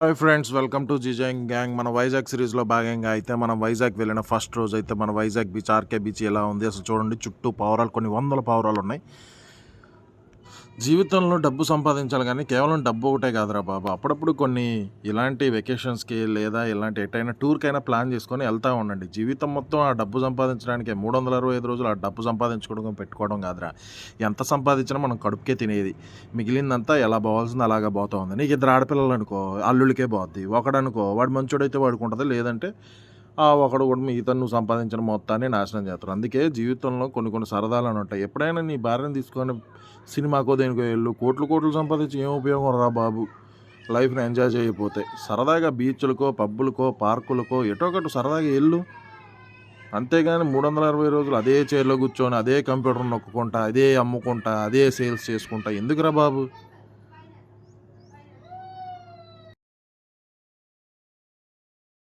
Hi friends, welcome to Xizang gang. మన వైజాగ్ సిరీస్లో భాగంగా అయితే మనం వైజాగ్ వెళ్ళిన ఫస్ట్ రోజు అయితే మన వైజాగ్ బీచ్, ఆర్కే బీచ్ ఎలా ఉంది అసలు చూడండి. చుట్టూ పావురాలు, కొన్ని వందల పావురాలు ఉన్నాయి. జీవితంలో డబ్బు సంపాదించాలి కానీ కేవలం డబ్బు ఒకటే కాదురా బాబు. అప్పుడప్పుడు కొన్ని ఇలాంటి వెకేషన్స్కి లేదా ఇలాంటి ఎటైనా టూర్కైనా ప్లాన్ చేసుకొని వెళ్తూ ఉండండి. జీవితం మొత్తం ఆ డబ్బు సంపాదించడానికి 365 రోజులు ఆ డబ్బు సంపాదించుకోవడం పెట్టుకోవడం కాదురా. ఎంత సంపాదించినా మనం కడుపుకే తినేది, మిగిలిందంతా ఎలా పోవాల్సింది అలాగా పోతూ ఉంది. నీకు ఇద్దరు ఆడపిల్లలు అనుకో, అల్లుడికే పోద్ది. ఒకడనుకో వాడు మంచోడైతే వాడుకు ఉంటుంది, లేదంటే ఒకడు కూడా మిగతా నువ్వు సంపాదించిన మొత్తాన్ని నాశనం చేస్తారు. అందుకే జీవితంలో కొన్ని కొన్ని సరదాలు ఉంటాయి. ఎప్పుడైనా నీ భార్యను తీసుకొని సినిమాకో దేనికో వెళ్ళు. కోట్లు కోట్లు సంపాదించి ఏం ఉపయోగం రా బాబు, లైఫ్ని ఎంజాయ్ చేయకపోతే. సరదాగా బీచ్లకో, పబ్బులకో, పార్కులకో ఎటో ఒకటి సరదాగా వెళ్ళు. అంతేగాని 360 రోజులు అదే చైర్లో కూర్చొని అదే కంప్యూటర్ నొక్కుంటా, అదే అమ్ముకుంటా, అదే సేల్స్ చేసుకుంటా ఎందుకురా బాబు.